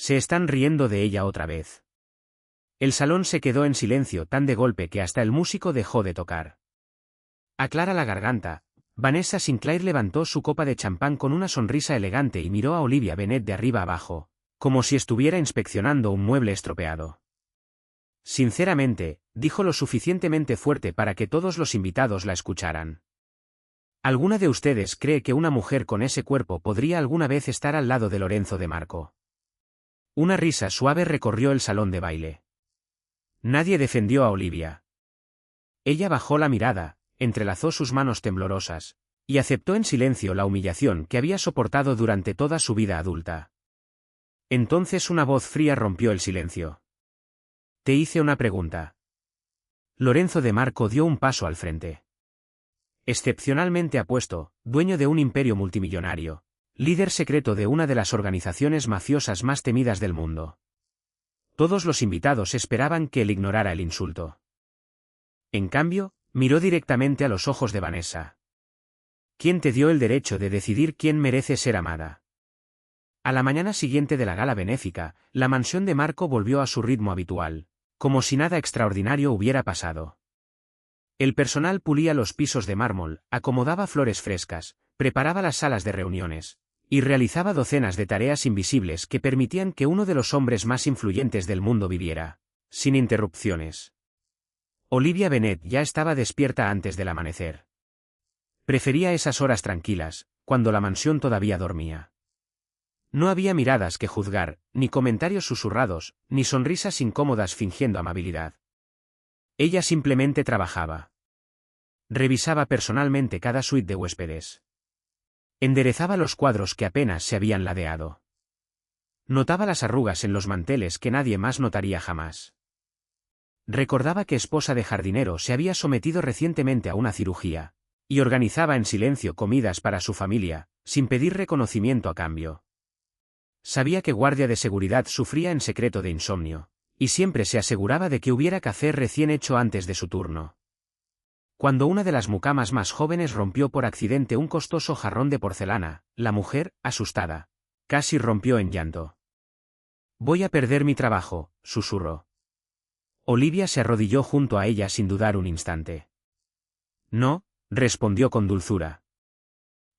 Se están riendo de ella otra vez. El salón se quedó en silencio tan de golpe que hasta el músico dejó de tocar. Aclara la garganta. Vanessa Sinclair levantó su copa de champán con una sonrisa elegante y miró a Olivia Bennet de arriba abajo, como si estuviera inspeccionando un mueble estropeado. Sinceramente, dijo lo suficientemente fuerte para que todos los invitados la escucharan. ¿Alguna de ustedes cree que una mujer con ese cuerpo podría alguna vez estar al lado de Lorenzo de Marco? Una risa suave recorrió el salón de baile. Nadie defendió a Olivia. Ella bajó la mirada, entrelazó sus manos temblorosas, y aceptó en silencio la humillación que había soportado durante toda su vida adulta. Entonces una voz fría rompió el silencio. Te hice una pregunta. Lorenzo de Marco dio un paso al frente. Excepcionalmente apuesto, dueño de un imperio multimillonario, líder secreto de una de las organizaciones mafiosas más temidas del mundo. Todos los invitados esperaban que él ignorara el insulto. En cambio, miró directamente a los ojos de Vanessa. ¿Quién te dio el derecho de decidir quién merece ser amada? A la mañana siguiente de la gala benéfica, la mansión de Marco volvió a su ritmo habitual, como si nada extraordinario hubiera pasado. El personal pulía los pisos de mármol, acomodaba flores frescas, preparaba las salas de reuniones, y realizaba docenas de tareas invisibles que permitían que uno de los hombres más influyentes del mundo viviera, sin interrupciones. Olivia Bennet ya estaba despierta antes del amanecer. Prefería esas horas tranquilas, cuando la mansión todavía dormía. No había miradas que juzgar, ni comentarios susurrados, ni sonrisas incómodas fingiendo amabilidad. Ella simplemente trabajaba. Revisaba personalmente cada suite de huéspedes. Enderezaba los cuadros que apenas se habían ladeado. Notaba las arrugas en los manteles que nadie más notaría jamás. Recordaba que esposa de jardinero se había sometido recientemente a una cirugía, y organizaba en silencio comidas para su familia, sin pedir reconocimiento a cambio. Sabía que guardia de seguridad sufría en secreto de insomnio, y siempre se aseguraba de que hubiera café recién hecho antes de su turno. Cuando una de las mucamas más jóvenes rompió por accidente un costoso jarrón de porcelana, la mujer, asustada, casi rompió en llanto. «Voy a perder mi trabajo», susurró. Olivia se arrodilló junto a ella sin dudar un instante. «No», respondió con dulzura.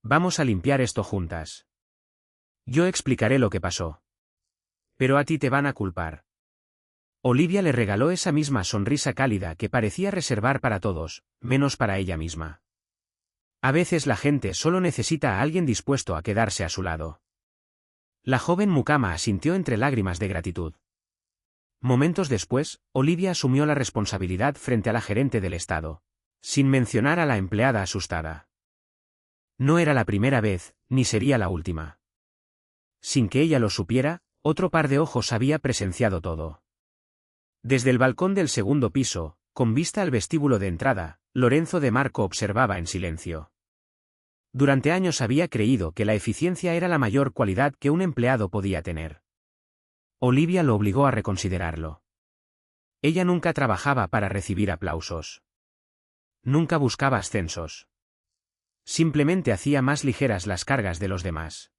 «Vamos a limpiar esto juntas. Yo explicaré lo que pasó. Pero a ti te van a culpar». Olivia le regaló esa misma sonrisa cálida que parecía reservar para todos, menos para ella misma. A veces la gente solo necesita a alguien dispuesto a quedarse a su lado. La joven mucama asintió entre lágrimas de gratitud. Momentos después, Olivia asumió la responsabilidad frente a la gerente del estado, sin mencionar a la empleada asustada. No era la primera vez, ni sería la última. Sin que ella lo supiera, otro par de ojos había presenciado todo. Desde el balcón del segundo piso, con vista al vestíbulo de entrada, Lorenzo de Marco observaba en silencio. Durante años había creído que la eficiencia era la mayor cualidad que un empleado podía tener. Olivia lo obligó a reconsiderarlo. Ella nunca trabajaba para recibir aplausos. Nunca buscaba ascensos. Simplemente hacía más ligeras las cargas de los demás.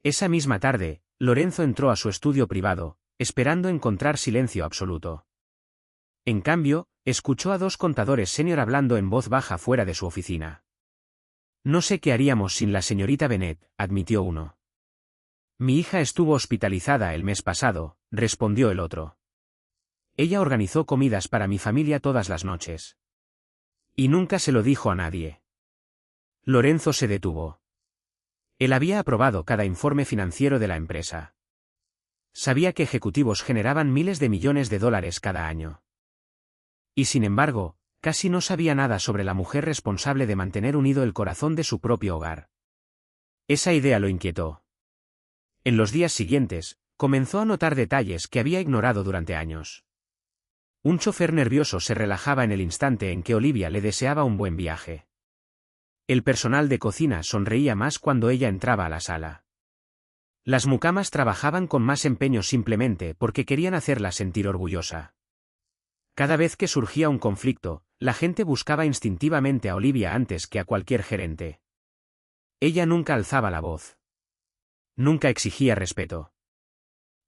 Esa misma tarde, Lorenzo entró a su estudio privado, esperando encontrar silencio absoluto. En cambio, escuchó a dos contadores senior hablando en voz baja fuera de su oficina. «No sé qué haríamos sin la señorita Bennet», admitió uno. «Mi hija estuvo hospitalizada el mes pasado», respondió el otro. «Ella organizó comidas para mi familia todas las noches. Y nunca se lo dijo a nadie». Lorenzo se detuvo. Él había aprobado cada informe financiero de la empresa. Sabía que ejecutivos generaban miles de millones de dólares cada año. Y sin embargo, casi no sabía nada sobre la mujer responsable de mantener unido el corazón de su propio hogar. Esa idea lo inquietó. En los días siguientes, comenzó a notar detalles que había ignorado durante años. Un chofer nervioso se relajaba en el instante en que Olivia le deseaba un buen viaje. El personal de cocina sonreía más cuando ella entraba a la sala. Las mucamas trabajaban con más empeño simplemente porque querían hacerla sentir orgullosa. Cada vez que surgía un conflicto, la gente buscaba instintivamente a Olivia antes que a cualquier gerente. Ella nunca alzaba la voz. Nunca exigía respeto.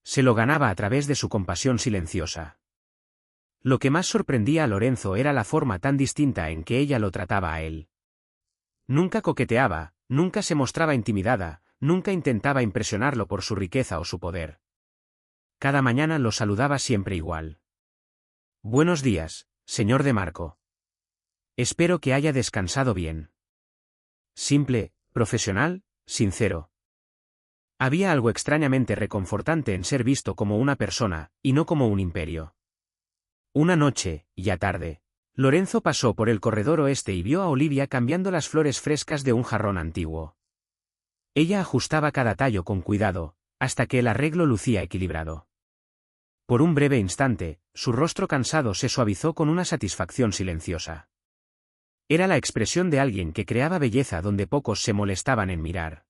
Se lo ganaba a través de su compasión silenciosa. Lo que más sorprendía a Lorenzo era la forma tan distinta en que ella lo trataba a él. Nunca coqueteaba, nunca se mostraba intimidada, nunca intentaba impresionarlo por su riqueza o su poder. Cada mañana lo saludaba siempre igual. Buenos días, señor de Marco. Espero que haya descansado bien. Simple, profesional, sincero. Había algo extrañamente reconfortante en ser visto como una persona, y no como un imperio. Una noche, ya tarde, Lorenzo pasó por el corredor oeste y vio a Olivia cambiando las flores frescas de un jarrón antiguo. Ella ajustaba cada tallo con cuidado, hasta que el arreglo lucía equilibrado. Por un breve instante, su rostro cansado se suavizó con una satisfacción silenciosa. Era la expresión de alguien que creaba belleza donde pocos se molestaban en mirar.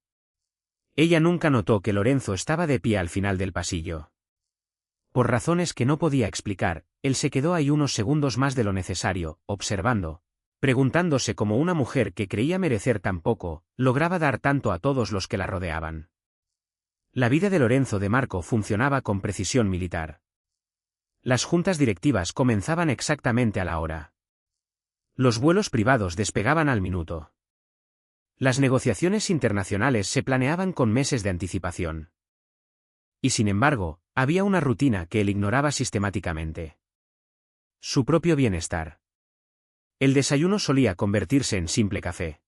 Ella nunca notó que Lorenzo estaba de pie al final del pasillo. Por razones que no podía explicar, él se quedó ahí unos segundos más de lo necesario, observando, preguntándose cómo una mujer que creía merecer tan poco, lograba dar tanto a todos los que la rodeaban. La vida de Lorenzo de Marco funcionaba con precisión militar. Las juntas directivas comenzaban exactamente a la hora. Los vuelos privados despegaban al minuto. Las negociaciones internacionales se planeaban con meses de anticipación. Y sin embargo, había una rutina que él ignoraba sistemáticamente. Su propio bienestar. El desayuno solía convertirse en simple café.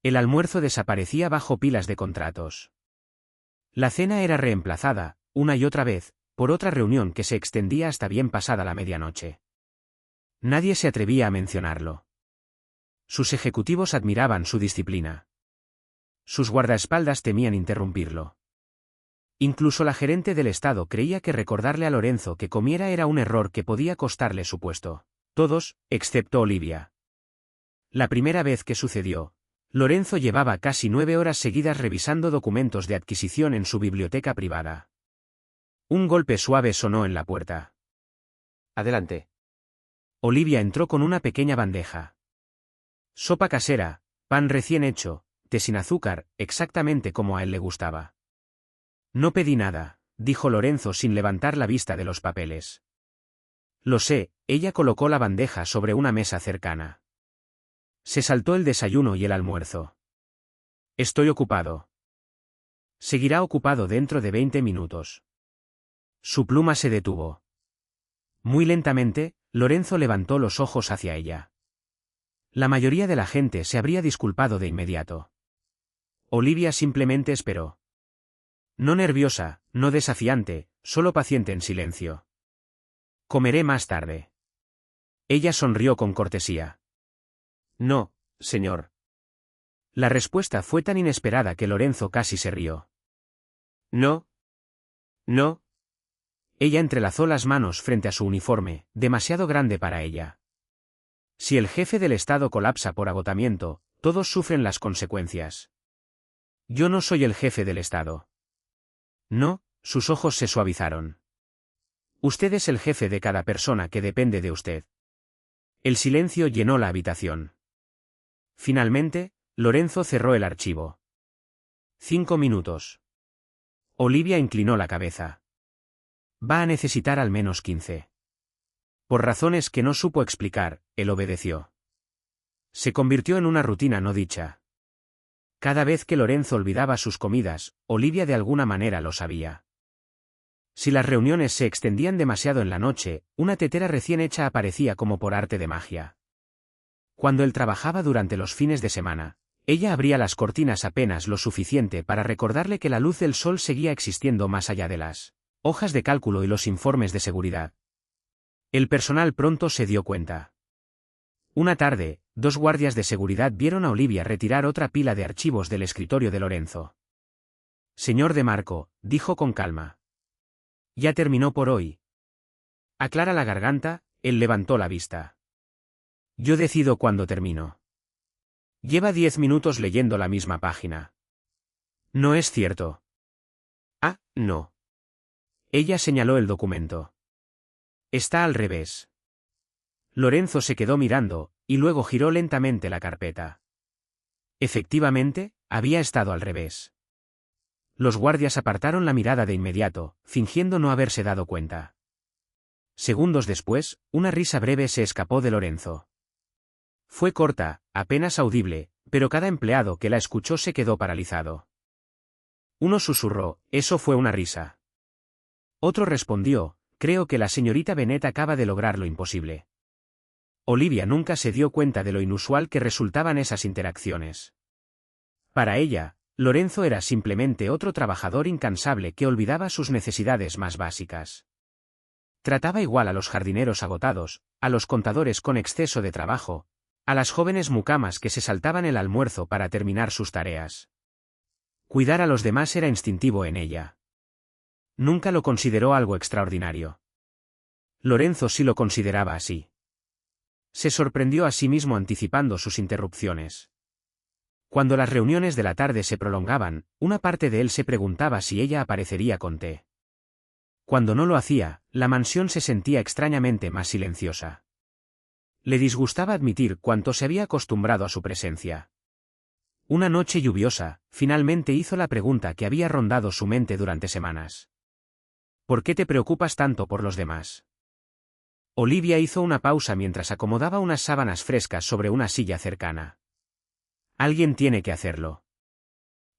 El almuerzo desaparecía bajo pilas de contratos. La cena era reemplazada, una y otra vez, por otra reunión que se extendía hasta bien pasada la medianoche. Nadie se atrevía a mencionarlo. Sus ejecutivos admiraban su disciplina. Sus guardaespaldas temían interrumpirlo. Incluso la gerente del Estado creía que recordarle a Lorenzo que comiera era un error que podía costarle su puesto. Todos, excepto Olivia. La primera vez que sucedió, Lorenzo llevaba casi 9 horas seguidas revisando documentos de adquisición en su biblioteca privada. Un golpe suave sonó en la puerta. Adelante. Olivia entró con una pequeña bandeja. Sopa casera, pan recién hecho, té sin azúcar, exactamente como a él le gustaba. No pedí nada, dijo Lorenzo sin levantar la vista de los papeles. Lo sé, ella colocó la bandeja sobre una mesa cercana. Se saltó el desayuno y el almuerzo. Estoy ocupado. Seguirá ocupado dentro de 20 minutos. Su pluma se detuvo. Muy lentamente, Lorenzo levantó los ojos hacia ella. La mayoría de la gente se habría disculpado de inmediato. Olivia simplemente esperó. No nerviosa, no desafiante, solo paciente en silencio. Comeré más tarde. Ella sonrió con cortesía. No, señor. La respuesta fue tan inesperada que Lorenzo casi se rió. No. No. Ella entrelazó las manos frente a su uniforme, demasiado grande para ella. Si el jefe del Estado colapsa por agotamiento, todos sufren las consecuencias. Yo no soy el jefe del Estado. No, sus ojos se suavizaron. Usted es el jefe de cada persona que depende de usted. El silencio llenó la habitación. Finalmente, Lorenzo cerró el archivo. 5 minutos. Olivia inclinó la cabeza. Va a necesitar al menos 15. Por razones que no supo explicar, él obedeció. Se convirtió en una rutina no dicha. Cada vez que Lorenzo olvidaba sus comidas, Olivia de alguna manera lo sabía. Si las reuniones se extendían demasiado en la noche, una tetera recién hecha aparecía como por arte de magia. Cuando él trabajaba durante los fines de semana, ella abría las cortinas apenas lo suficiente para recordarle que la luz del sol seguía existiendo más allá de las hojas de cálculo y los informes de seguridad. El personal pronto se dio cuenta. Una tarde, 2 guardias de seguridad vieron a Olivia retirar otra pila de archivos del escritorio de Lorenzo. Señor de Marco, dijo con calma. Ya terminó por hoy. Aclara la garganta, él levantó la vista. Yo decido cuándo termino. Lleva 10 minutos leyendo la misma página. No es cierto. Ah, no. Ella señaló el documento. Está al revés. Lorenzo se quedó mirando, y luego giró lentamente la carpeta. Efectivamente, había estado al revés. Los guardias apartaron la mirada de inmediato, fingiendo no haberse dado cuenta. Segundos después, una risa breve se escapó de Lorenzo. Fue corta, apenas audible, pero cada empleado que la escuchó se quedó paralizado. Uno susurró, «Eso fue una risa». Otro respondió, «Creo que la señorita Bennet acaba de lograr lo imposible». Olivia nunca se dio cuenta de lo inusual que resultaban esas interacciones. Para ella, Lorenzo era simplemente otro trabajador incansable que olvidaba sus necesidades más básicas. Trataba igual a los jardineros agotados, a los contadores con exceso de trabajo, a las jóvenes mucamas que se saltaban el almuerzo para terminar sus tareas. Cuidar a los demás era instintivo en ella. Nunca lo consideró algo extraordinario. Lorenzo sí lo consideraba así. Se sorprendió a sí mismo anticipando sus interrupciones. Cuando las reuniones de la tarde se prolongaban, una parte de él se preguntaba si ella aparecería con té. Cuando no lo hacía, la mansión se sentía extrañamente más silenciosa. Le disgustaba admitir cuánto se había acostumbrado a su presencia. Una noche lluviosa, finalmente hizo la pregunta que había rondado su mente durante semanas. ¿Por qué te preocupas tanto por los demás? Olivia hizo una pausa mientras acomodaba unas sábanas frescas sobre una silla cercana. Alguien tiene que hacerlo.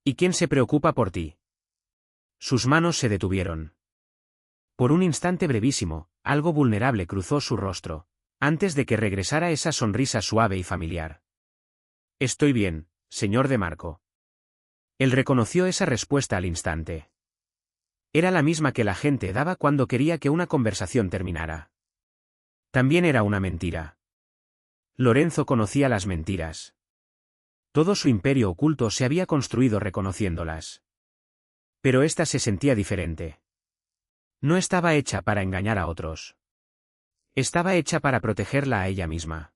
¿Y quién se preocupa por ti? Sus manos se detuvieron. Por un instante brevísimo, algo vulnerable cruzó su rostro, antes de que regresara esa sonrisa suave y familiar. Estoy bien, señor de Marco. Él reconoció esa respuesta al instante. Era la misma que la gente daba cuando quería que una conversación terminara. También era una mentira. Lorenzo conocía las mentiras. Todo su imperio oculto se había construido reconociéndolas. Pero ésta se sentía diferente. No estaba hecha para engañar a otros. Estaba hecha para protegerla a ella misma.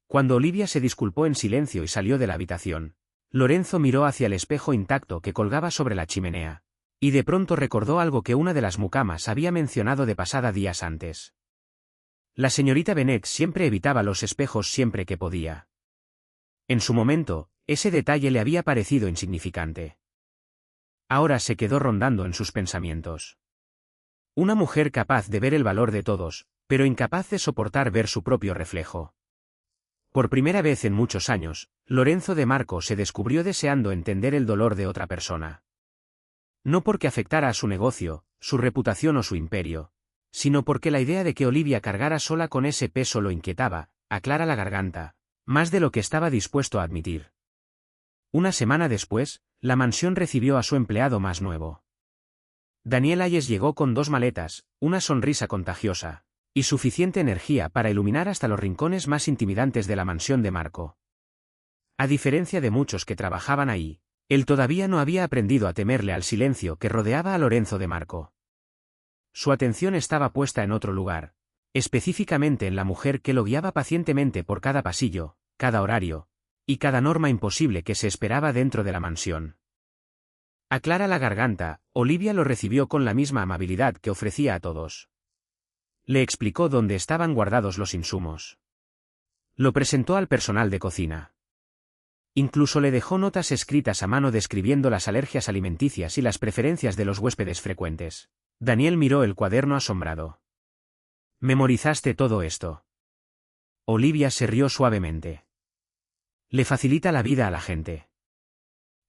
Cuando Olivia se disculpó en silencio y salió de la habitación, Lorenzo miró hacia el espejo intacto que colgaba sobre la chimenea, y de pronto recordó algo que una de las mucamas había mencionado de pasada días antes. La señorita Bennet siempre evitaba los espejos siempre que podía. En su momento, ese detalle le había parecido insignificante. Ahora se quedó rondando en sus pensamientos. Una mujer capaz de ver el valor de todos, pero incapaz de soportar ver su propio reflejo. Por primera vez en muchos años, Lorenzo de Marco se descubrió deseando entender el dolor de otra persona. No porque afectara a su negocio, su reputación o su imperio, sino porque la idea de que Olivia cargara sola con ese peso lo inquietaba, aclara la garganta, más de lo que estaba dispuesto a admitir. Una semana después, la mansión recibió a su empleado más nuevo. Daniel Hayes llegó con 2 maletas, una sonrisa contagiosa, y suficiente energía para iluminar hasta los rincones más intimidantes de la mansión de Marco. A diferencia de muchos que trabajaban ahí, él todavía no había aprendido a temerle al silencio que rodeaba a Lorenzo de Marco. Su atención estaba puesta en otro lugar, específicamente en la mujer que lo guiaba pacientemente por cada pasillo, cada horario, y cada norma imposible que se esperaba dentro de la mansión. Aclara la garganta, Olivia lo recibió con la misma amabilidad que ofrecía a todos. Le explicó dónde estaban guardados los insumos. Lo presentó al personal de cocina. Incluso le dejó notas escritas a mano describiendo las alergias alimenticias y las preferencias de los huéspedes frecuentes. Daniel miró el cuaderno asombrado. ¿Memorizaste todo esto? Olivia se rió suavemente. Le facilita la vida a la gente.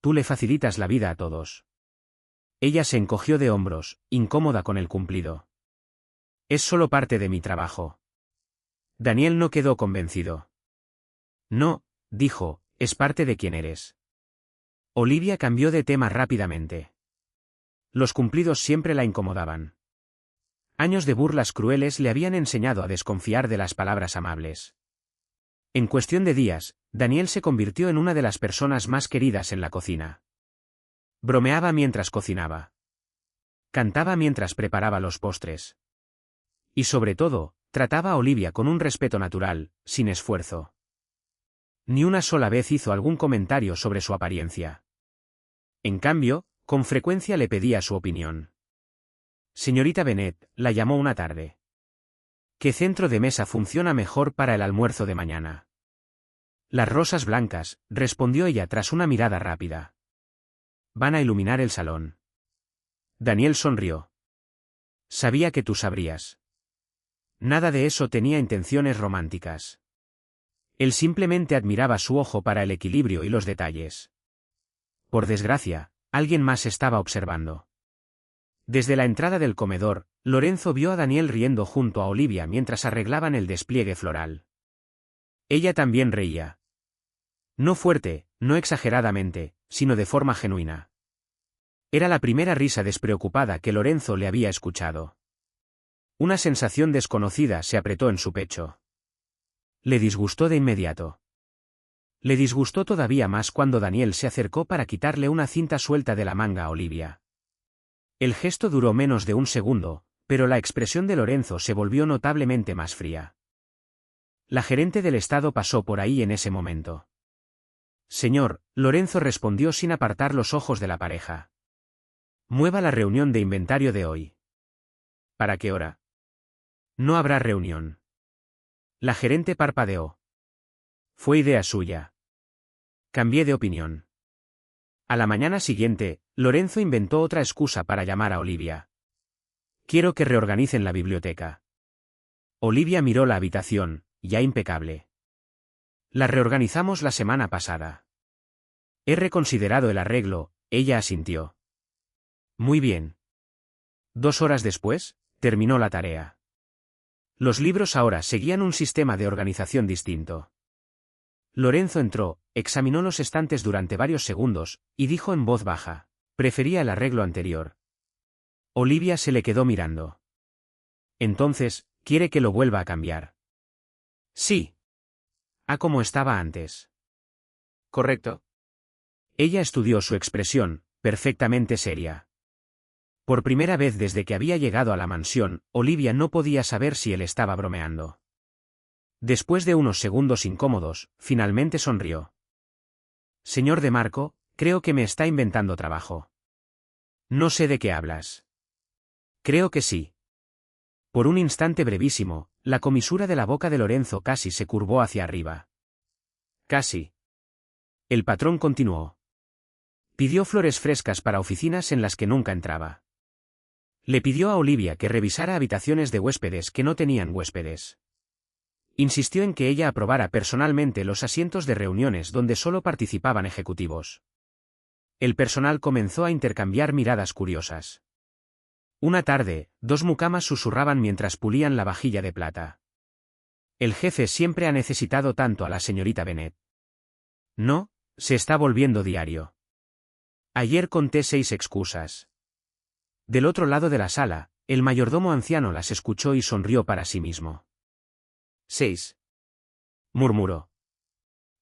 Tú le facilitas la vida a todos. Ella se encogió de hombros, incómoda con el cumplido. Es solo parte de mi trabajo. Daniel no quedó convencido. No, dijo, es parte de quién eres. Olivia cambió de tema rápidamente. Los cumplidos siempre la incomodaban. Años de burlas crueles le habían enseñado a desconfiar de las palabras amables. En cuestión de días, Daniel se convirtió en una de las personas más queridas en la cocina. Bromeaba mientras cocinaba. Cantaba mientras preparaba los postres. Y sobre todo, trataba a Olivia con un respeto natural, sin esfuerzo. Ni una sola vez hizo algún comentario sobre su apariencia. En cambio, con frecuencia le pedía su opinión. Señorita Bennet, la llamó una tarde. ¿Qué centro de mesa funciona mejor para el almuerzo de mañana? Las rosas blancas, respondió ella tras una mirada rápida. Van a iluminar el salón. Daniel sonrió. Sabía que tú sabrías. Nada de eso tenía intenciones románticas. Él simplemente admiraba su ojo para el equilibrio y los detalles. Por desgracia, alguien más estaba observando. Desde la entrada del comedor, Lorenzo vio a Daniel riendo junto a Olivia mientras arreglaban el despliegue floral. Ella también reía. No fuerte, no exageradamente, sino de forma genuina. Era la primera risa despreocupada que Lorenzo le había escuchado. Una sensación desconocida se apretó en su pecho. Le disgustó de inmediato. Le disgustó todavía más cuando Daniel se acercó para quitarle una cinta suelta de la manga a Olivia. El gesto duró menos de un segundo, pero la expresión de Lorenzo se volvió notablemente más fría. La gerente del estado pasó por ahí en ese momento. Señor, Lorenzo respondió sin apartar los ojos de la pareja. Mueva la reunión de inventario de hoy. ¿Para qué hora? No habrá reunión. La gerente parpadeó. Fue idea suya. Cambié de opinión. A la mañana siguiente, Lorenzo inventó otra excusa para llamar a Olivia. Quiero que reorganicen la biblioteca. Olivia miró la habitación, ya impecable. La reorganizamos la semana pasada. He reconsiderado el arreglo, ella asintió. Muy bien. 2 horas después, terminó la tarea. Los libros ahora seguían un sistema de organización distinto. Lorenzo entró, examinó los estantes durante varios segundos, y dijo en voz baja, prefería el arreglo anterior. Olivia se le quedó mirando. Entonces, ¿quiere que lo vuelva a cambiar? Sí. Como estaba antes. Correcto. Ella estudió su expresión, perfectamente seria. Por primera vez desde que había llegado a la mansión, Olivia no podía saber si él estaba bromeando. Después de unos segundos incómodos, finalmente sonrió. Señor de Marco, creo que me está inventando trabajo. No sé de qué hablas. Creo que sí. Por un instante brevísimo, la comisura de la boca de Lorenzo casi se curvó hacia arriba. Casi. El patrón continuó. Pidió flores frescas para oficinas en las que nunca entraba. Le pidió a Olivia que revisara habitaciones de huéspedes que no tenían huéspedes. Insistió en que ella aprobara personalmente los asientos de reuniones donde solo participaban ejecutivos. El personal comenzó a intercambiar miradas curiosas. Una tarde, 2 mucamas susurraban mientras pulían la vajilla de plata. El jefe siempre ha necesitado tanto a la señorita Bennet. No, se está volviendo diario. Ayer conté 6 excusas. Del otro lado de la sala, el mayordomo anciano las escuchó y sonrió para sí mismo. 6. Murmuró.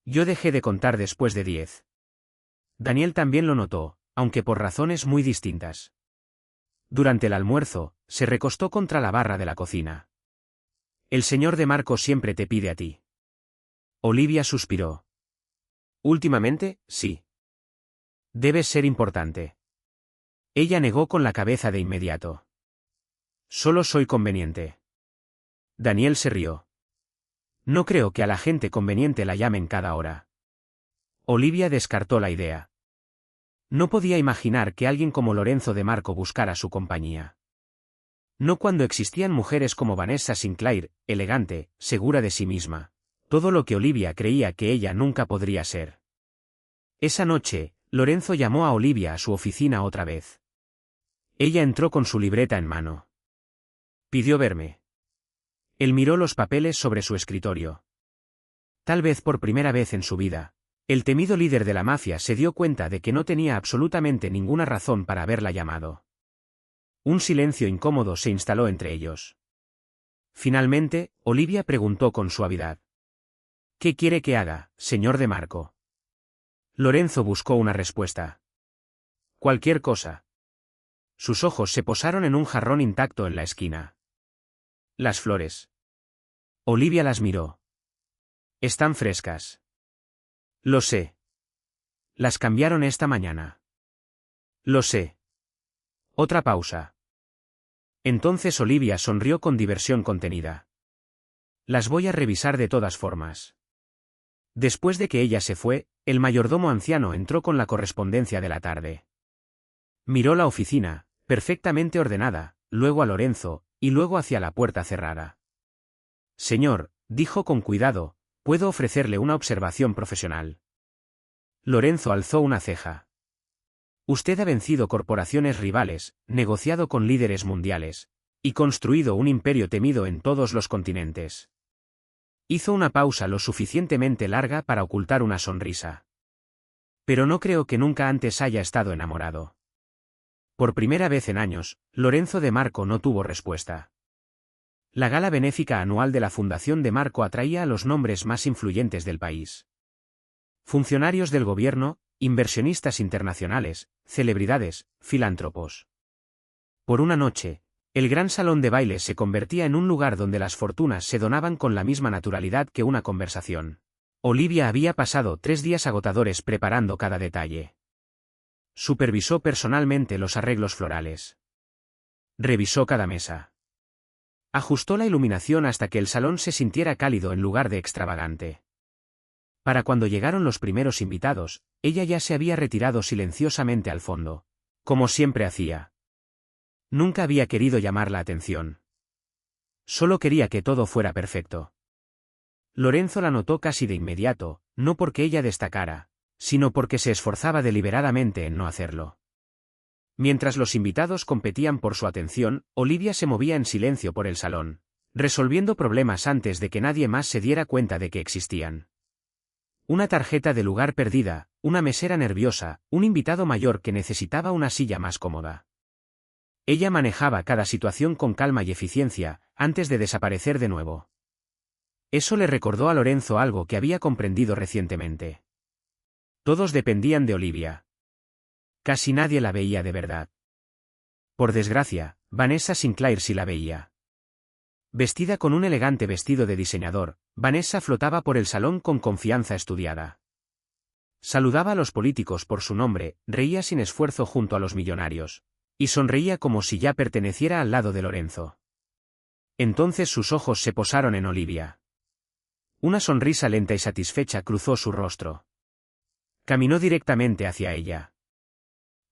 Yo dejé de contar después de 10. Daniel también lo notó, aunque por razones muy distintas. Durante el almuerzo, se recostó contra la barra de la cocina. El señor de Marco siempre te pide a ti. Olivia suspiró. Últimamente, sí. Debes ser importante. Ella negó con la cabeza de inmediato. Solo soy conveniente. Daniel se rió. No creo que a la gente conveniente la llamen cada hora. Olivia descartó la idea. No podía imaginar que alguien como Lorenzo de Marco buscara su compañía. No cuando existían mujeres como Vanessa Sinclair, elegante, segura de sí misma. Todo lo que Olivia creía que ella nunca podría ser. Esa noche, Lorenzo llamó a Olivia a su oficina otra vez. Ella entró con su libreta en mano. Pidió verme. Él miró los papeles sobre su escritorio. Tal vez por primera vez en su vida, el temido líder de la mafia se dio cuenta de que no tenía absolutamente ninguna razón para haberla llamado. Un silencio incómodo se instaló entre ellos. Finalmente, Olivia preguntó con suavidad. ¿Qué quiere que haga, señor de Marco? Lorenzo buscó una respuesta. Cualquier cosa. Sus ojos se posaron en un jarrón intacto en la esquina. Las flores. Olivia las miró. Están frescas. Lo sé. Las cambiaron esta mañana. Lo sé. Otra pausa. Entonces Olivia sonrió con diversión contenida. Las voy a revisar de todas formas. Después de que ella se fue, el mayordomo anciano entró con la correspondencia de la tarde. Miró la oficina, perfectamente ordenada, luego a Lorenzo, y luego hacia la puerta cerrada. Señor, dijo con cuidado, puedo ofrecerle una observación profesional. Lorenzo alzó una ceja. Usted ha vencido corporaciones rivales, negociado con líderes mundiales, y construido un imperio temido en todos los continentes. Hizo una pausa lo suficientemente larga para ocultar una sonrisa. Pero no creo que nunca antes haya estado enamorado. Por primera vez en años, Lorenzo de Marco no tuvo respuesta. La gala benéfica anual de la Fundación de Marco atraía a los nombres más influyentes del país. Funcionarios del gobierno, inversionistas internacionales, celebridades, filántropos. Por una noche, el gran salón de baile se convertía en un lugar donde las fortunas se donaban con la misma naturalidad que una conversación. Olivia había pasado 3 días agotadores preparando cada detalle. Supervisó personalmente los arreglos florales. Revisó cada mesa. Ajustó la iluminación hasta que el salón se sintiera cálido en lugar de extravagante. Para cuando llegaron los primeros invitados, ella ya se había retirado silenciosamente al fondo, como siempre hacía. Nunca había querido llamar la atención. Solo quería que todo fuera perfecto. Lorenzo la notó casi de inmediato, no porque ella destacara, sino porque se esforzaba deliberadamente en no hacerlo. Mientras los invitados competían por su atención, Olivia se movía en silencio por el salón, resolviendo problemas antes de que nadie más se diera cuenta de que existían. Una tarjeta de lugar perdida, una mesera nerviosa, un invitado mayor que necesitaba una silla más cómoda. Ella manejaba cada situación con calma y eficiencia, antes de desaparecer de nuevo. Eso le recordó a Lorenzo algo que había comprendido recientemente. Todos dependían de Olivia. Casi nadie la veía de verdad. Por desgracia, Vanessa Sinclair sí la veía. Vestida con un elegante vestido de diseñador, Vanessa flotaba por el salón con confianza estudiada. Saludaba a los políticos por su nombre, reía sin esfuerzo junto a los millonarios, y sonreía como si ya perteneciera al lado de Lorenzo. Entonces sus ojos se posaron en Olivia. Una sonrisa lenta y satisfecha cruzó su rostro. Caminó directamente hacia ella.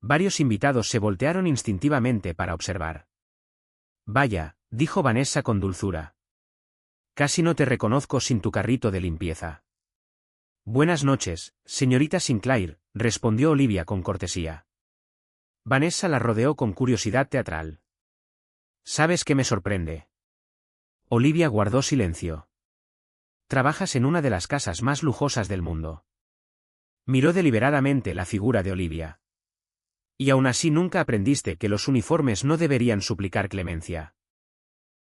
Varios invitados se voltearon instintivamente para observar. Vaya, dijo Vanessa con dulzura. Casi no te reconozco sin tu carrito de limpieza. Buenas noches, señorita Sinclair, respondió Olivia con cortesía. Vanessa la rodeó con curiosidad teatral. ¿Sabes qué me sorprende? Olivia guardó silencio. Trabajas en una de las casas más lujosas del mundo. Miró deliberadamente la figura de Olivia. Y aún así nunca aprendiste que los uniformes no deberían suplicar clemencia.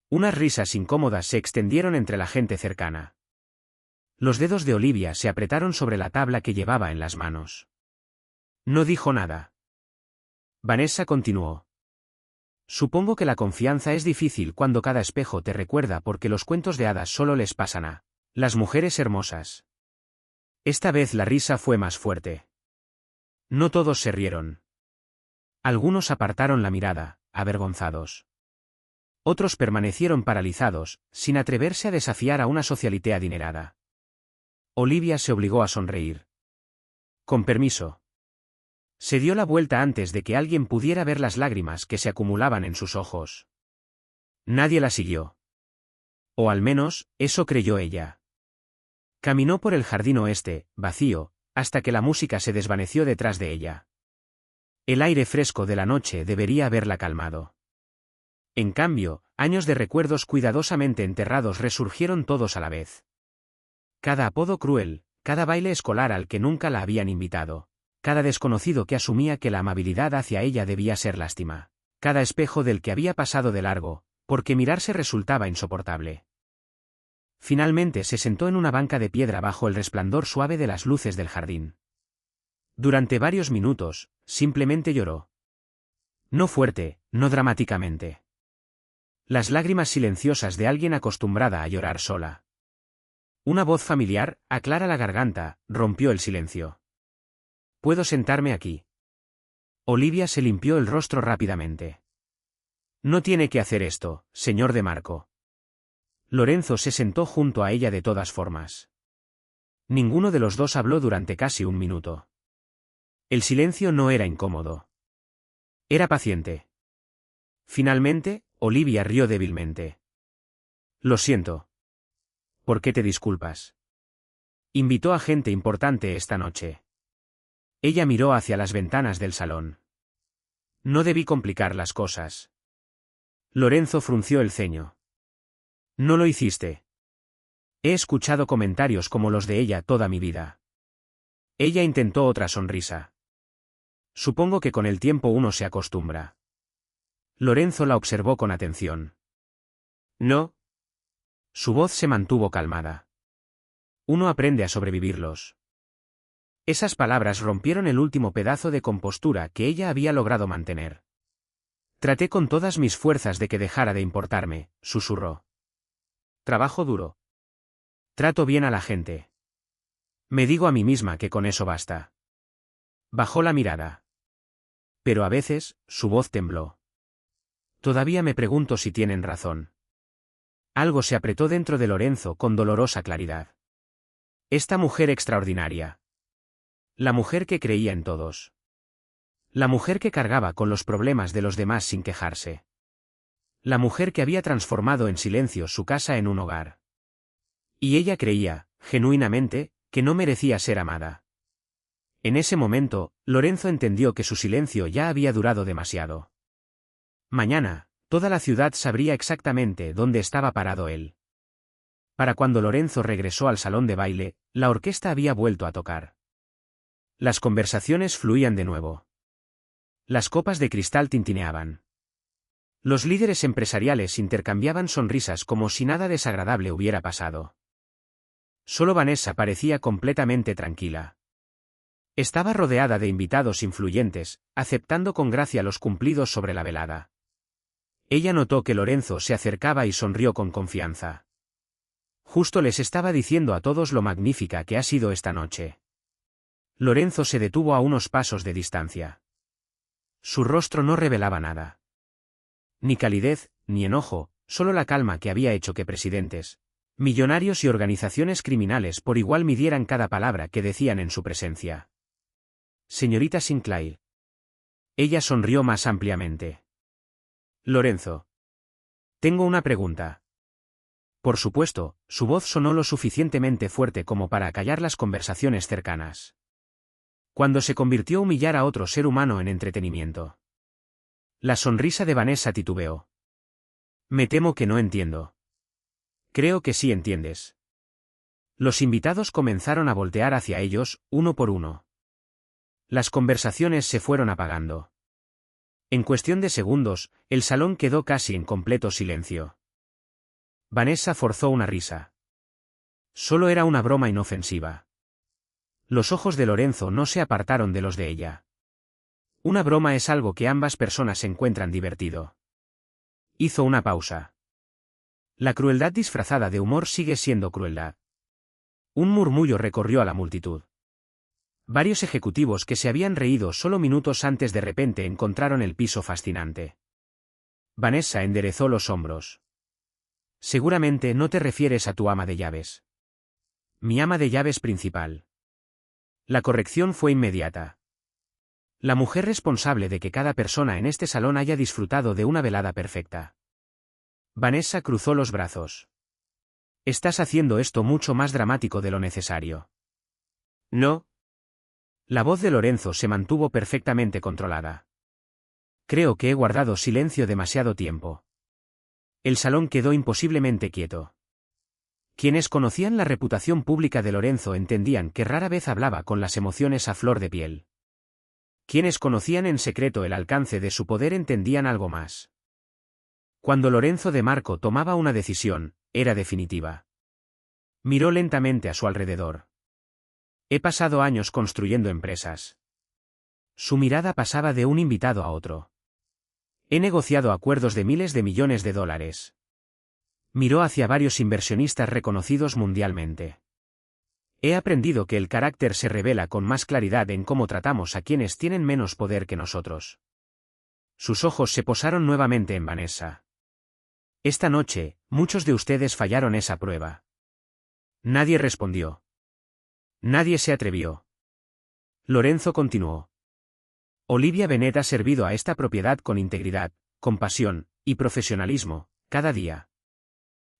Unas risas incómodas se extendieron entre la gente cercana. Los dedos de Olivia se apretaron sobre la tabla que llevaba en las manos. No dijo nada. Vanessa continuó. Supongo que la confianza es difícil cuando cada espejo te recuerda porque los cuentos de hadas solo les pasan a las mujeres hermosas. Esta vez la risa fue más fuerte. No todos se rieron. Algunos apartaron la mirada, avergonzados. Otros permanecieron paralizados, sin atreverse a desafiar a una socialité adinerada. Olivia se obligó a sonreír. Con permiso. Se dio la vuelta antes de que alguien pudiera ver las lágrimas que se acumulaban en sus ojos. Nadie la siguió. O al menos, eso creyó ella. Caminó por el jardín oeste, vacío, hasta que la música se desvaneció detrás de ella. El aire fresco de la noche debería haberla calmado. En cambio, años de recuerdos cuidadosamente enterrados resurgieron todos a la vez. Cada apodo cruel, cada baile escolar al que nunca la habían invitado, cada desconocido que asumía que la amabilidad hacia ella debía ser lástima, cada espejo del que había pasado de largo, porque mirarse resultaba insoportable. Finalmente se sentó en una banca de piedra bajo el resplandor suave de las luces del jardín. Durante varios minutos, simplemente lloró. No fuerte, no dramáticamente. Las lágrimas silenciosas de alguien acostumbrada a llorar sola. Una voz familiar, aclara la garganta, rompió el silencio. ¿Puedo sentarme aquí? Olivia se limpió el rostro rápidamente. No tiene que hacer esto, señor de Marco. Lorenzo se sentó junto a ella de todas formas. Ninguno de los dos habló durante casi un minuto. El silencio no era incómodo. Era paciente. Finalmente, Olivia rió débilmente. Lo siento. ¿Por qué te disculpas? Invitó a gente importante esta noche. Ella miró hacia las ventanas del salón. No debí complicar las cosas. Lorenzo frunció el ceño. No lo hiciste. He escuchado comentarios como los de ella toda mi vida. Ella intentó otra sonrisa. Supongo que con el tiempo uno se acostumbra. Lorenzo la observó con atención. No. Su voz se mantuvo calmada. Uno aprende a sobrevivirlos. Esas palabras rompieron el último pedazo de compostura que ella había logrado mantener. Traté con todas mis fuerzas de que dejara de importarme, susurró. Trabajo duro. Trato bien a la gente. Me digo a mí misma que con eso basta. Bajó la mirada. Pero a veces, su voz tembló. Todavía me pregunto si tienen razón. Algo se apretó dentro de Lorenzo con dolorosa claridad. Esta mujer extraordinaria. La mujer que creía en todos. La mujer que cargaba con los problemas de los demás sin quejarse. La mujer que había transformado en silencio su casa en un hogar. Y ella creía, genuinamente, que no merecía ser amada. En ese momento, Lorenzo entendió que su silencio ya había durado demasiado. Mañana, toda la ciudad sabría exactamente dónde estaba parado él. Para cuando Lorenzo regresó al salón de baile, la orquesta había vuelto a tocar. Las conversaciones fluían de nuevo. Las copas de cristal tintineaban. Los líderes empresariales intercambiaban sonrisas como si nada desagradable hubiera pasado. Solo Vanessa parecía completamente tranquila. Estaba rodeada de invitados influyentes, aceptando con gracia los cumplidos sobre la velada. Ella notó que Lorenzo se acercaba y sonrió con confianza. Justo les estaba diciendo a todos lo magnífica que ha sido esta noche. Lorenzo se detuvo a unos pasos de distancia. Su rostro no revelaba nada. Ni calidez, ni enojo, solo la calma que había hecho que presidentes, millonarios y organizaciones criminales por igual midieran cada palabra que decían en su presencia. Señorita Sinclair. Ella sonrió más ampliamente. Lorenzo. Tengo una pregunta. Por supuesto, su voz sonó lo suficientemente fuerte como para acallar las conversaciones cercanas. Cuando se convirtió a humillar a otro ser humano en entretenimiento. La sonrisa de Vanessa titubeó. Me temo que no entiendo. Creo que sí entiendes. Los invitados comenzaron a voltear hacia ellos, uno por uno. Las conversaciones se fueron apagando. En cuestión de segundos, el salón quedó casi en completo silencio. Vanessa forzó una risa. Solo era una broma inofensiva. Los ojos de Lorenzo no se apartaron de los de ella. Una broma es algo que ambas personas encuentran divertido. Hizo una pausa. La crueldad disfrazada de humor sigue siendo crueldad. Un murmullo recorrió a la multitud. Varios ejecutivos que se habían reído solo minutos antes de repente encontraron el piso fascinante. Vanessa enderezó los hombros. Seguramente no te refieres a tu ama de llaves. Mi ama de llaves principal. La corrección fue inmediata. La mujer responsable de que cada persona en este salón haya disfrutado de una velada perfecta. Vanessa cruzó los brazos. Estás haciendo esto mucho más dramático de lo necesario. No. La voz de Lorenzo se mantuvo perfectamente controlada. Creo que he guardado silencio demasiado tiempo. El salón quedó imposiblemente quieto. Quienes conocían la reputación pública de Lorenzo entendían que rara vez hablaba con las emociones a flor de piel. Quienes conocían en secreto el alcance de su poder entendían algo más. Cuando Lorenzo de Marco tomaba una decisión, era definitiva. Miró lentamente a su alrededor. He pasado años construyendo empresas. Su mirada pasaba de un invitado a otro. He negociado acuerdos de miles de millones de dólares. Miró hacia varios inversionistas reconocidos mundialmente. He aprendido que el carácter se revela con más claridad en cómo tratamos a quienes tienen menos poder que nosotros. Sus ojos se posaron nuevamente en Vanessa. Esta noche, muchos de ustedes fallaron esa prueba. Nadie respondió. Nadie se atrevió. Lorenzo continuó. Olivia Bennet ha servido a esta propiedad con integridad, compasión y profesionalismo, cada día.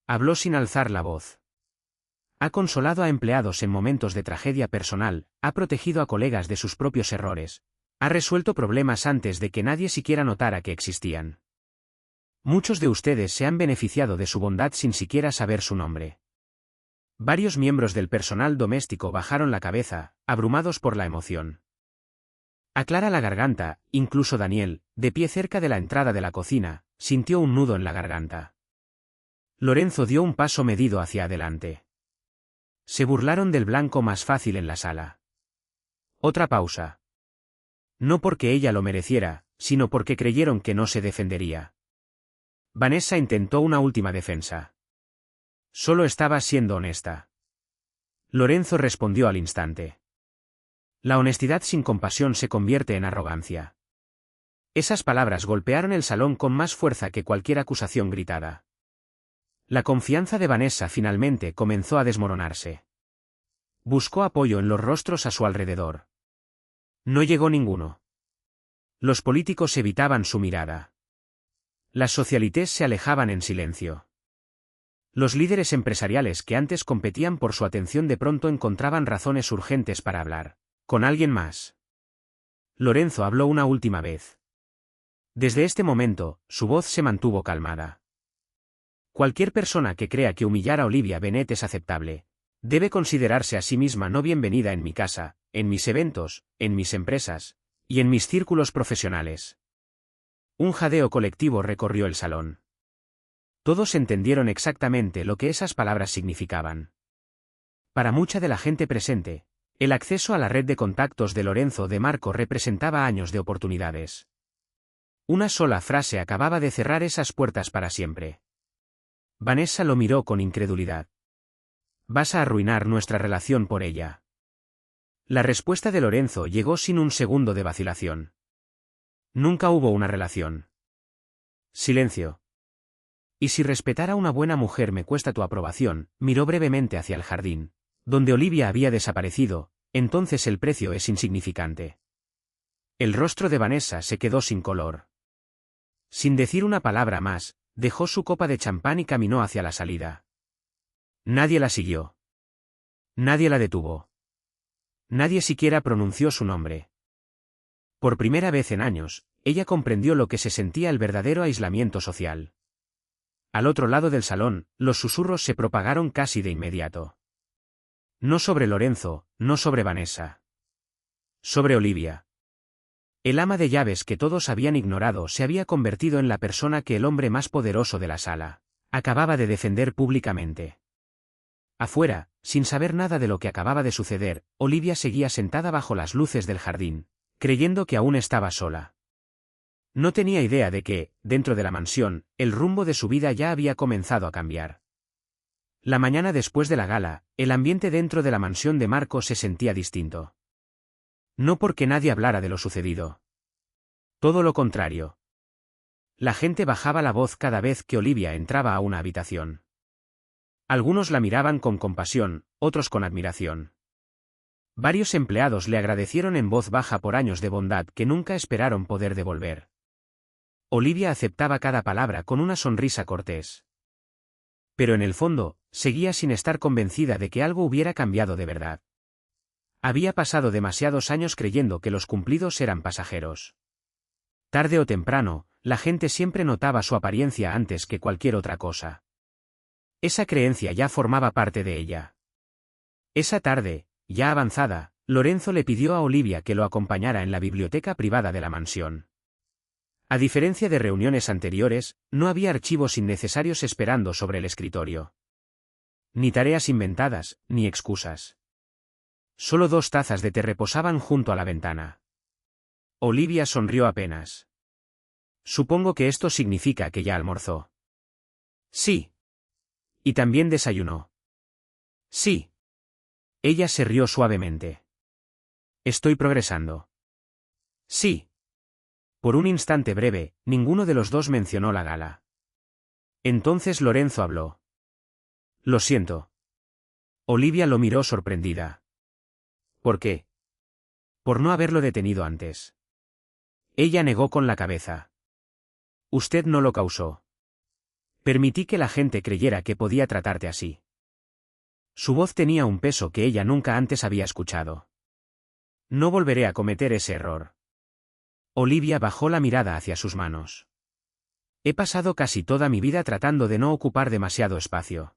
Habló sin alzar la voz. Ha consolado a empleados en momentos de tragedia personal, ha protegido a colegas de sus propios errores, ha resuelto problemas antes de que nadie siquiera notara que existían. Muchos de ustedes se han beneficiado de su bondad sin siquiera saber su nombre. Varios miembros del personal doméstico bajaron la cabeza, abrumados por la emoción. Aclara la garganta, incluso Daniel, de pie cerca de la entrada de la cocina, sintió un nudo en la garganta. Lorenzo dio un paso medido hacia adelante. Se burlaron del blanco más fácil en la sala. Otra pausa. No porque ella lo mereciera, sino porque creyeron que no se defendería. Vanessa intentó una última defensa. Solo estaba siendo honesta. Lorenzo respondió al instante. La honestidad sin compasión se convierte en arrogancia. Esas palabras golpearon el salón con más fuerza que cualquier acusación gritada. La confianza de Vanessa finalmente comenzó a desmoronarse. Buscó apoyo en los rostros a su alrededor. No llegó ninguno. Los políticos evitaban su mirada. Las socialites se alejaban en silencio. Los líderes empresariales que antes competían por su atención de pronto encontraban razones urgentes para hablar con alguien más. Lorenzo habló una última vez. Desde este momento, su voz se mantuvo calmada. Cualquier persona que crea que humillar a Olivia Bennet es aceptable, debe considerarse a sí misma no bienvenida en mi casa, en mis eventos, en mis empresas, y en mis círculos profesionales. Un jadeo colectivo recorrió el salón. Todos entendieron exactamente lo que esas palabras significaban. Para mucha de la gente presente, el acceso a la red de contactos de Lorenzo de Marco representaba años de oportunidades. Una sola frase acababa de cerrar esas puertas para siempre. Vanessa lo miró con incredulidad. «Vas a arruinar nuestra relación por ella». La respuesta de Lorenzo llegó sin un segundo de vacilación. Nunca hubo una relación. Silencio. «Y si respetar a una buena mujer me cuesta tu aprobación», miró brevemente hacia el jardín, donde Olivia había desaparecido, entonces el precio es insignificante. El rostro de Vanessa se quedó sin color. Sin decir una palabra más, dejó su copa de champán y caminó hacia la salida. Nadie la siguió. Nadie la detuvo. Nadie siquiera pronunció su nombre. Por primera vez en años, ella comprendió lo que se sentía el verdadero aislamiento social. Al otro lado del salón, los susurros se propagaron casi de inmediato. No sobre Lorenzo, no sobre Vanessa. Sobre Olivia. El ama de llaves que todos habían ignorado se había convertido en la persona que el hombre más poderoso de la sala acababa de defender públicamente. Afuera, sin saber nada de lo que acababa de suceder, Olivia seguía sentada bajo las luces del jardín, creyendo que aún estaba sola. No tenía idea de que, dentro de la mansión, el rumbo de su vida ya había comenzado a cambiar. La mañana después de la gala, el ambiente dentro de la mansión de Marco se sentía distinto. No porque nadie hablara de lo sucedido. Todo lo contrario. La gente bajaba la voz cada vez que Olivia entraba a una habitación. Algunos la miraban con compasión, otros con admiración. Varios empleados le agradecieron en voz baja por años de bondad que nunca esperaron poder devolver. Olivia aceptaba cada palabra con una sonrisa cortés. Pero en el fondo, seguía sin estar convencida de que algo hubiera cambiado de verdad. Había pasado demasiados años creyendo que los cumplidos eran pasajeros. Tarde o temprano, la gente siempre notaba su apariencia antes que cualquier otra cosa. Esa creencia ya formaba parte de ella. Esa tarde, ya avanzada, Lorenzo le pidió a Olivia que lo acompañara en la biblioteca privada de la mansión. A diferencia de reuniones anteriores, no había archivos innecesarios esperando sobre el escritorio. Ni tareas inventadas, ni excusas. Solo 2 tazas de té reposaban junto a la ventana. Olivia sonrió apenas. Supongo que esto significa que ya almorzó. Sí. Y también desayunó. Sí. Ella se rió suavemente. Estoy progresando. Sí. Por un instante breve, ninguno de los dos mencionó la gala. Entonces Lorenzo habló. Lo siento. Olivia lo miró sorprendida. ¿Por qué? Por no haberlo detenido antes. Ella negó con la cabeza. Usted no lo causó. Permití que la gente creyera que podía tratarte así. Su voz tenía un peso que ella nunca antes había escuchado. No volveré a cometer ese error. Olivia bajó la mirada hacia sus manos. He pasado casi toda mi vida tratando de no ocupar demasiado espacio.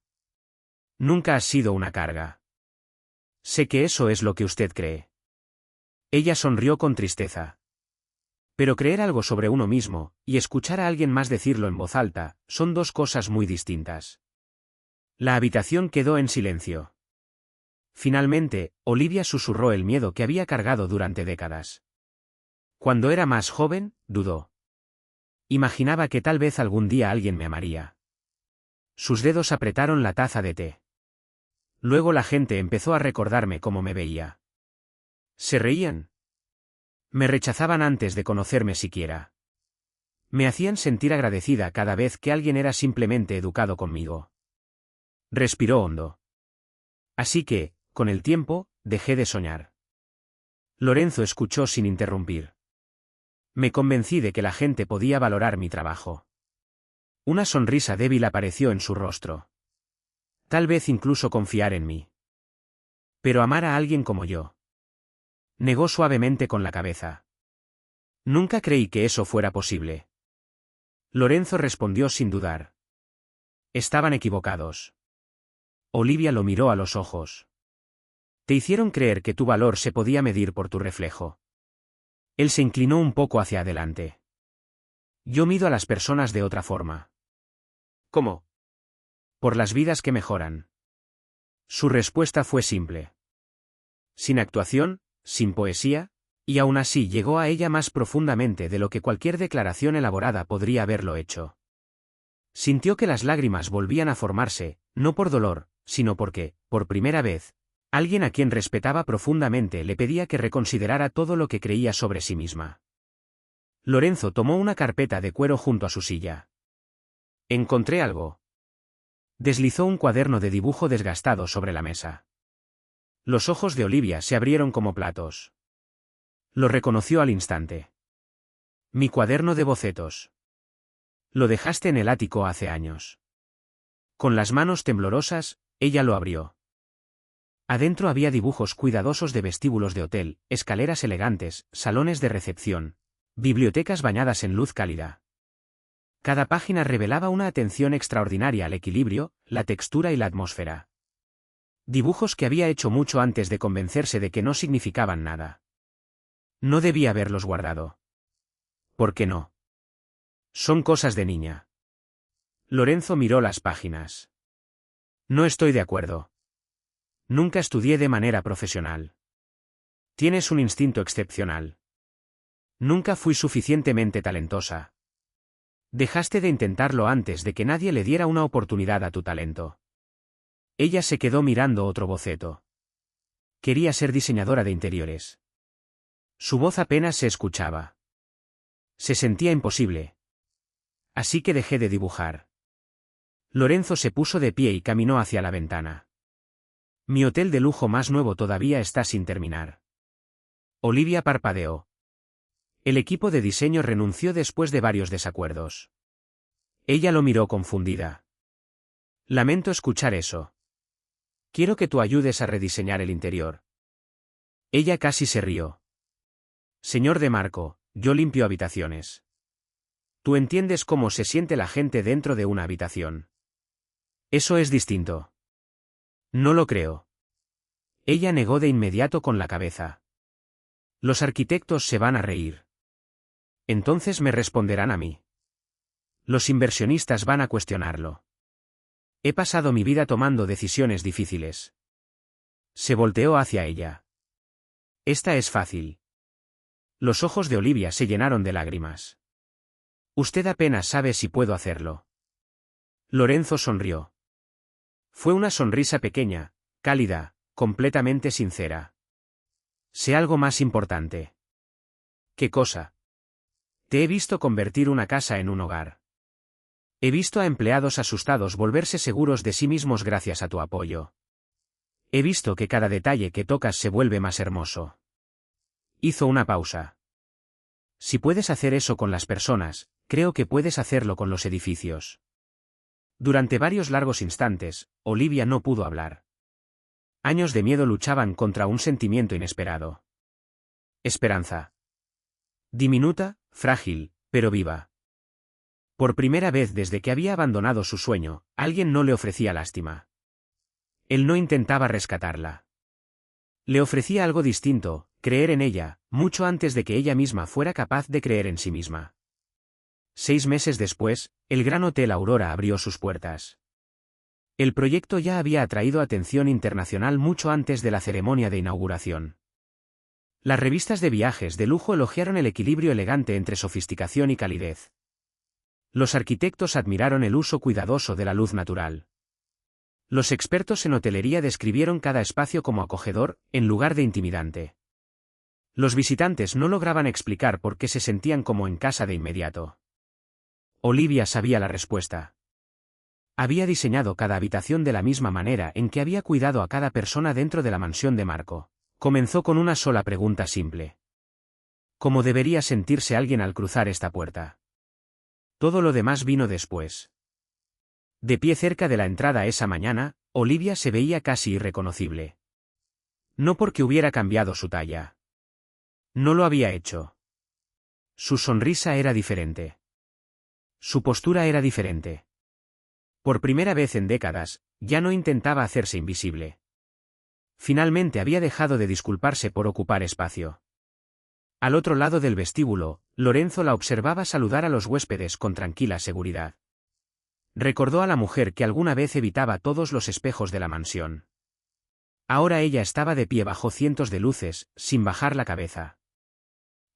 Nunca has sido una carga. Sé que eso es lo que usted cree. Ella sonrió con tristeza. Pero creer algo sobre uno mismo, y escuchar a alguien más decirlo en voz alta, son dos cosas muy distintas. La habitación quedó en silencio. Finalmente, Olivia susurró el miedo que había cargado durante décadas. Cuando era más joven, dudó. Imaginaba que tal vez algún día alguien me amaría. Sus dedos apretaron la taza de té. Luego la gente empezó a recordarme cómo me veía. Se reían. Me rechazaban antes de conocerme siquiera. Me hacían sentir agradecida cada vez que alguien era simplemente educado conmigo. Respiró hondo. Así que, con el tiempo, dejé de soñar. Lorenzo escuchó sin interrumpir. Me convencí de que la gente podía valorar mi trabajo. Una sonrisa débil apareció en su rostro. Tal vez incluso confiar en mí. Pero amar a alguien como yo. Negó suavemente con la cabeza. Nunca creí que eso fuera posible. Lorenzo respondió sin dudar. Estaban equivocados. Olivia lo miró a los ojos. Te hicieron creer que tu valor se podía medir por tu reflejo. Él se inclinó un poco hacia adelante. Yo mido a las personas de otra forma. ¿Cómo? Por las vidas que mejoran. Su respuesta fue simple. Sin actuación, sin poesía, y aún así llegó a ella más profundamente de lo que cualquier declaración elaborada podría haberlo hecho. Sintió que las lágrimas volvían a formarse, no por dolor, sino porque, por primera vez, alguien a quien respetaba profundamente le pedía que reconsiderara todo lo que creía sobre sí misma. Lorenzo tomó una carpeta de cuero junto a su silla. Encontré algo. Deslizó un cuaderno de dibujo desgastado sobre la mesa. Los ojos de Olivia se abrieron como platos. Lo reconoció al instante. Mi cuaderno de bocetos. Lo dejaste en el ático hace años. Con las manos temblorosas, ella lo abrió. Adentro había dibujos cuidadosos de vestíbulos de hotel, escaleras elegantes, salones de recepción, bibliotecas bañadas en luz cálida. Cada página revelaba una atención extraordinaria al equilibrio, la textura y la atmósfera. Dibujos que había hecho mucho antes de convencerse de que no significaban nada. No debía haberlos guardado. ¿Por qué no? Son cosas de niña. Lorenzo miró las páginas. No estoy de acuerdo. Nunca estudié de manera profesional. Tienes un instinto excepcional. Nunca fui suficientemente talentosa. Dejaste de intentarlo antes de que nadie le diera una oportunidad a tu talento. Ella se quedó mirando otro boceto. Quería ser diseñadora de interiores. Su voz apenas se escuchaba. Se sentía imposible. Así que dejé de dibujar. Lorenzo se puso de pie y caminó hacia la ventana. Mi hotel de lujo más nuevo todavía está sin terminar. Olivia parpadeó. El equipo de diseño renunció después de varios desacuerdos. Ella lo miró confundida. Lamento escuchar eso. Quiero que tú ayudes a rediseñar el interior. Ella casi se rió. Señor De Marco, yo limpio habitaciones. Tú entiendes cómo se siente la gente dentro de una habitación. Eso es distinto. No lo creo. Ella negó de inmediato con la cabeza. Los arquitectos se van a reír. Entonces me responderán a mí. Los inversionistas van a cuestionarlo. He pasado mi vida tomando decisiones difíciles. Se volteó hacia ella. Esta es fácil. Los ojos de Olivia se llenaron de lágrimas. Usted apenas sabe si puedo hacerlo. Lorenzo sonrió. Fue una sonrisa pequeña, cálida, completamente sincera. Sé algo más importante. ¿Qué cosa? Te he visto convertir una casa en un hogar. He visto a empleados asustados volverse seguros de sí mismos gracias a tu apoyo. He visto que cada detalle que tocas se vuelve más hermoso. Hizo una pausa. Si puedes hacer eso con las personas, creo que puedes hacerlo con los edificios. Durante varios largos instantes, Olivia no pudo hablar. Años de miedo luchaban contra un sentimiento inesperado. Esperanza. Diminuta, frágil, pero viva. Por primera vez desde que había abandonado su sueño, alguien no le ofrecía lástima. Él no intentaba rescatarla. Le ofrecía algo distinto, creer en ella, mucho antes de que ella misma fuera capaz de creer en sí misma. 6 meses después, el Gran Hotel Aurora abrió sus puertas. El proyecto ya había atraído atención internacional mucho antes de la ceremonia de inauguración. Las revistas de viajes de lujo elogiaron el equilibrio elegante entre sofisticación y calidez. Los arquitectos admiraron el uso cuidadoso de la luz natural. Los expertos en hotelería describieron cada espacio como acogedor, en lugar de intimidante. Los visitantes no lograban explicar por qué se sentían como en casa de inmediato. Olivia sabía la respuesta. Había diseñado cada habitación de la misma manera en que había cuidado a cada persona dentro de la mansión de Marco. Comenzó con una sola pregunta simple. ¿Cómo debería sentirse alguien al cruzar esta puerta? Todo lo demás vino después. De pie cerca de la entrada esa mañana, Olivia se veía casi irreconocible. No porque hubiera cambiado su talla. No lo había hecho. Su sonrisa era diferente. Su postura era diferente. Por primera vez en décadas, ya no intentaba hacerse invisible. Finalmente había dejado de disculparse por ocupar espacio. Al otro lado del vestíbulo, Lorenzo la observaba saludar a los huéspedes con tranquila seguridad. Recordó a la mujer que alguna vez evitaba todos los espejos de la mansión. Ahora ella estaba de pie bajo cientos de luces, sin bajar la cabeza.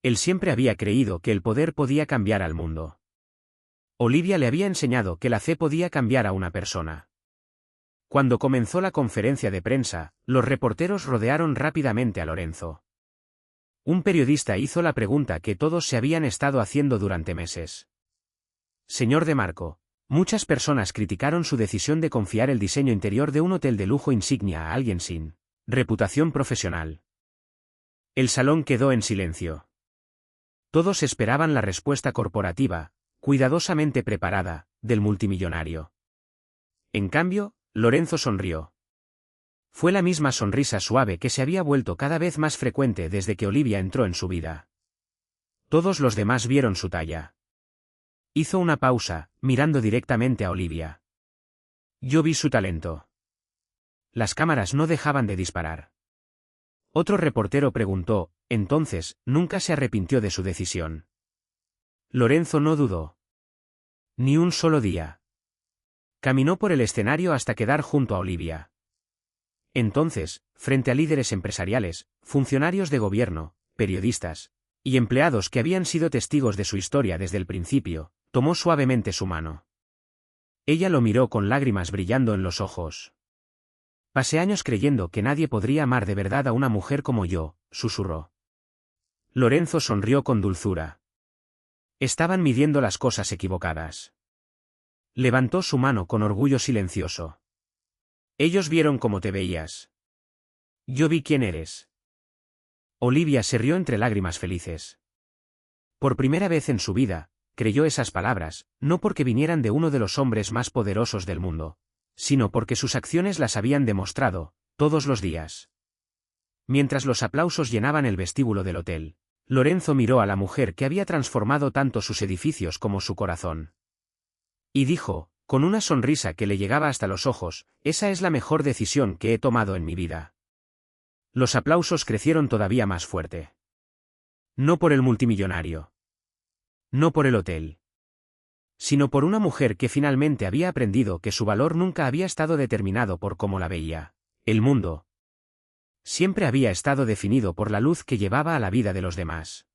Él siempre había creído que el poder podía cambiar al mundo. Olivia le había enseñado que la fe podía cambiar a una persona. Cuando comenzó la conferencia de prensa, los reporteros rodearon rápidamente a Lorenzo. Un periodista hizo la pregunta que todos se habían estado haciendo durante meses. Señor de Marco, muchas personas criticaron su decisión de confiar el diseño interior de un hotel de lujo insignia a alguien sin reputación profesional. El salón quedó en silencio. Todos esperaban la respuesta corporativa, cuidadosamente preparada, del multimillonario. En cambio, Lorenzo sonrió. Fue la misma sonrisa suave que se había vuelto cada vez más frecuente desde que Olivia entró en su vida. Todos los demás vieron su talla. Hizo una pausa, mirando directamente a Olivia. Yo vi su talento. Las cámaras no dejaban de disparar. Otro reportero preguntó, entonces, ¿nunca se arrepintió de su decisión? Lorenzo no dudó. Ni un solo día. Caminó por el escenario hasta quedar junto a Olivia. Entonces, frente a líderes empresariales, funcionarios de gobierno, periodistas y empleados que habían sido testigos de su historia desde el principio, tomó suavemente su mano. Ella lo miró con lágrimas brillando en los ojos. Pasé años creyendo que nadie podría amar de verdad a una mujer como yo, susurró. Lorenzo sonrió con dulzura. Estaban midiendo las cosas equivocadas. Levantó su mano con orgullo silencioso. Ellos vieron cómo te veías. Yo vi quién eres. Olivia se rió entre lágrimas felices. Por primera vez en su vida, creyó esas palabras, no porque vinieran de uno de los hombres más poderosos del mundo, sino porque sus acciones las habían demostrado, todos los días. Mientras los aplausos llenaban el vestíbulo del hotel, Lorenzo miró a la mujer que había transformado tanto sus edificios como su corazón. Y dijo, con una sonrisa que le llegaba hasta los ojos, esa es la mejor decisión que he tomado en mi vida. Los aplausos crecieron todavía más fuerte. No por el multimillonario. No por el hotel. Sino por una mujer que finalmente había aprendido que su valor nunca había estado determinado por cómo la veía. El mundo siempre había estado definido por la luz que llevaba a la vida de los demás.